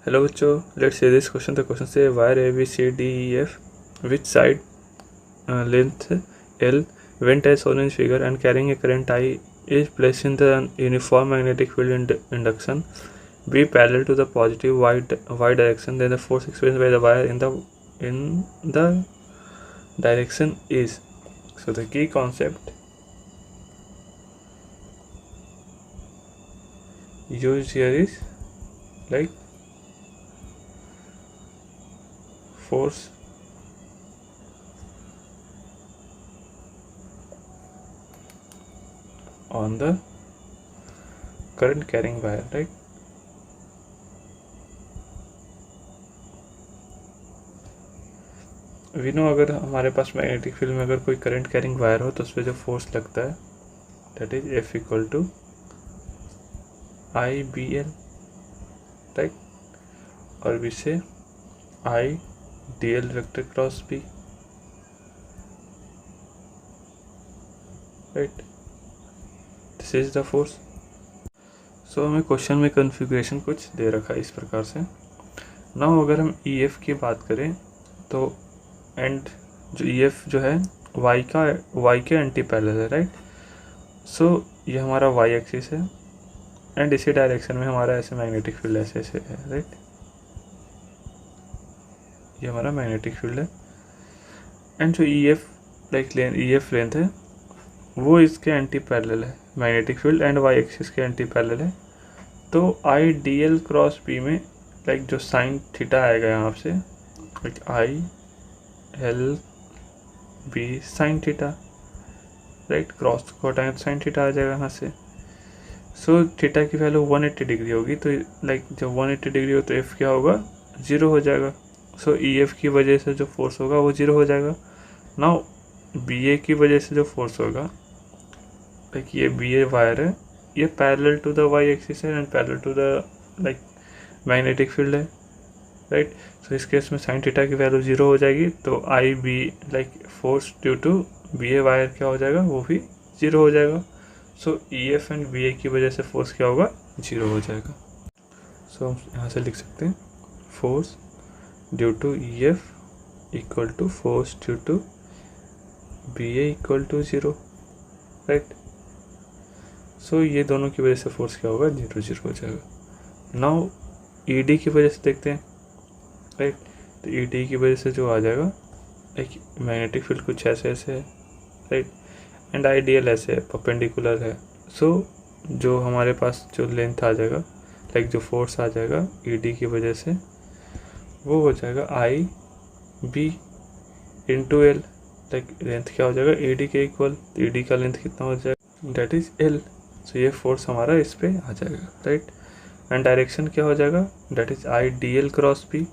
Hello बच्चों, let's see this question. The question से wire A B C D E F which side length L went as shown in figure and carrying a current I is placed in the uniform magnetic field induction B parallel to the positive y direction. Then the force experienced by the wire in the direction is. So the key concept used here is like force on the current carrying wire, right? We know अगर हमारे पास magnetic field में अगर कोई current carrying wire हो तो उस पर जो फोर्स लगता है that is F equal to I B L, right. और बी से I D L vector cross B, right. This is the force. So हमें क्वेश्चन में कॉन्फ़िगरेशन कुछ दे रखा है इस प्रकार से। नाउ अगर हम ई एफ की बात करें तो एंड जो ई एफ जो है वाई के एंटी पैरेलल है, राइट। सो ये हमारा वाई एक्सिस है एंड इसी डायरेक्शन में हमारा ऐसे मैग्नेटिक फील्ड ऐसे है, राइट। ये हमारा मैग्नेटिक फील्ड है एंड जो ई एफ लेंथ है वो इसके एंटी पैरेलल है, magnetic field and Y axis के एंटी पैरेलल है। तो I D L cross B में लाइक जो साइन थीटा आएगा यहाँ से like I L B sine theta, right. Cross को हटाएं तो साइन थीटा आ जाएगा यहाँ से। सो थीटा की वैल्यू 180 डिग्री होगी, तो लाइक जब 180 डिग्री हो तो एफ क्या होगा, 0 हो जाएगा। सो ई एफ की वजह से जो फोर्स होगा वो 0 हो जाएगा। नाउ बी ए की वजह से जो फोर्स होगा लाइक ये बी ए वायर है, ये parallel to the Y axis है and parallel to the like magnetic field है, राइट। सो इस केस में साइन थीटा की वैल्यू 0 हो जाएगी, तो I B like force due to B A wire क्या हो जाएगा, वो भी 0 हो जाएगा। So E F and B A की वजह से फोर्स क्या होगा, 0 हो जाएगा। सो हम यहाँ से लिख सकते हैं force due to E F equal to force due to B A equal to 0, right. So ये दोनों की वजह से फोर्स क्या होगा, 0 हो जाएगा। नाउ ई डी की वजह से देखते हैं, राइट। तो ई डी की वजह से जो आ जाएगा लाइक मैग्नेटिक फील्ड कुछ ऐसे है, right. And I D L ऐसे है, परपेंडिकुलर है। सो जो हमारे पास जो लेंथ आ जाएगा लाइक जो फोर्स आ जाएगा ई डी की वजह से वो हो जाएगा I B into L, like length क्या हो जाएगा ए डी के इक्वल। ई डी का लेंथ कितना हो जाएगा, डेट इज एल। सो ये फोर्स हमारा इस पे आ जाएगा, राइट। एंड डायरेक्शन क्या हो जाएगा, that is I D L cross B.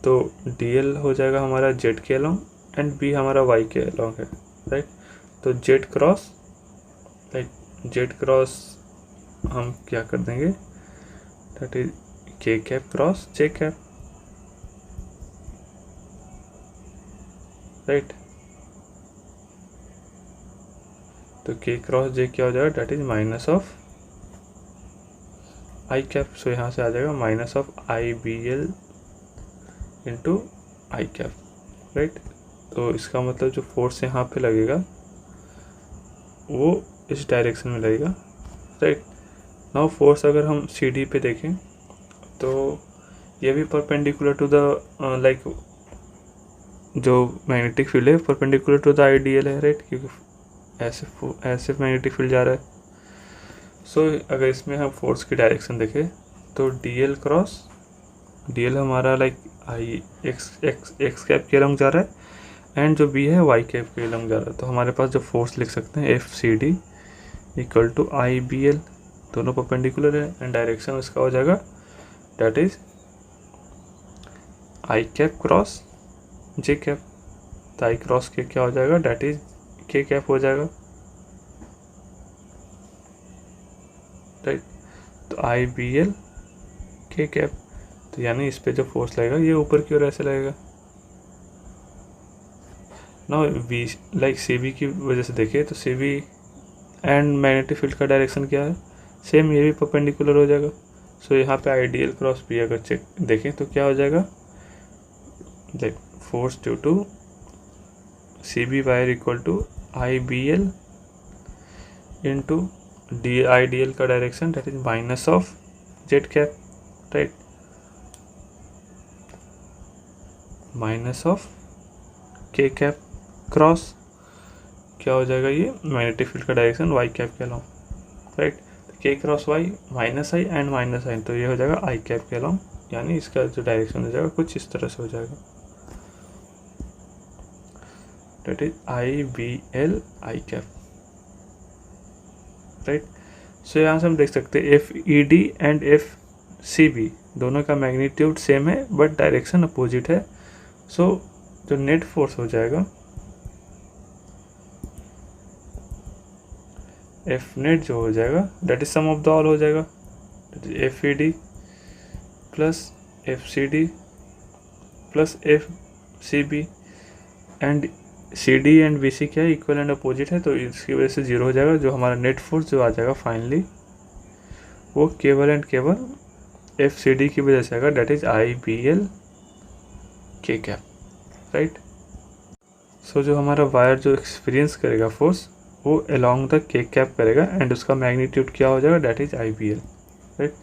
तो डी एल हो जाएगा हमारा जेड के अलॉन्ग एंड बी हमारा वाई के अलॉन्ग है, राइट। तो जेड क्रॉस हम क्या कर देंगे, that is K cap cross J cap, right. तो के क्रॉस जे क्या हो जाएगा, that is minus of I cap. So यहाँ से आ जाएगा minus of I B L into I cap, right. तो इसका मतलब जो फोर्स यहाँ पे लगेगा वो इस डायरेक्शन में लगेगा, राइट। नाउ फोर्स अगर हम सी डी पे देखें तो ये भी परपेंडिकुलर टू द लाइक जो मैग्नेटिक फील्ड है perpendicular to the I D L है, राइट। क्योंकि ऐसे मैग्नेटिक फील्ड जा रहा है। सो अगर इसमें हम फोर्स की डायरेक्शन देखें तो D L cross D L हमारा लाइक आई एक्स कैप के अलॉन्ग जा रहा है एंड जो बी है वाई कैप के अलॉन्ग जा रहा है। तो हमारे पास जो फोर्स लिख सकते हैं F C D equal to I B L, दोनों परपेंडिकुलर है एंड डायरेक्शन इसका हो जाएगा that is I cap cross J cap. तो आई क्रॉस के क्या हो जाएगा, डेट इज के कैप हो जाएगा, राइट। तो I B L K cap, तो यानी इस पे जो फोर्स लगेगा ये ऊपर की ओर ऐसे लगेगा। ना वी लाइक सी बी की वजह से देखिए तो C B and magnetic field का डायरेक्शन क्या है, सेम ये भी परपेंडिकुलर हो जाएगा। सो यहाँ पे आइडियल क्रॉस बी अगर चेक देखें तो क्या हो जाएगा, like force due to C B wire equal to I B L into D I D L का direction that is minus of Z cap, right, minus of K cap cross क्या हो जाएगा, ये मैग्नेटिक फील्ड का direction Y cap के along, right, K cross Y minus I and minus I, तो ये हो जाएगा आई कैप के अलोंग, यानी इसका जो डायरेक्शन हो जाएगा कुछ इस तरह से हो जाएगा, that is I B L I cap, right. So यहाँ से हम देख सकते हैं F E D and F C B दोनों का मैग्नीट्यूड सेम है बट डायरेक्शन अपोजिट है। सो जो नेट फोर्स हो जाएगा एफ नेट जो हो जाएगा that is sum of the all हो जाएगा, that is F E D plus F C D plus F C B, and C D and B C क्या है, इक्वल एंड अपोजिट है, तो इसकी वजह से जीरो हो जाएगा। जो हमारा नेट फोर्स जो आ जाएगा फाइनली वो केवल एंड केवल एफ सी डी की वजह से आएगा, that is I B L K cap, right. So जो हमारा वायर जो एक्सपीरियंस करेगा फोर्स वो अलोंग द के कैप करेगा एंड उसका मैग्नीट्यूड क्या हो जाएगा, that is I B L, right,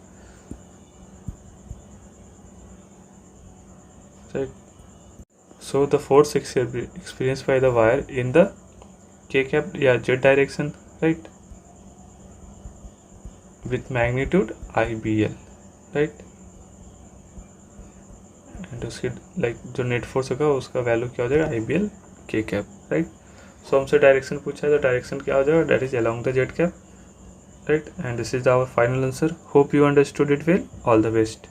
right. So the force experienced by the wire in the k cap या z direction, right, with magnitude IBL, right, and उसकी like जो net force होगा उसका value क्या हो जाएगा IBL k cap, right। सो हमसे direction पूछा है तो डायरेक्शन क्या हो जाएगा, that is along the z cap, right, and this is our final answer. Hope you understood it well. All the best.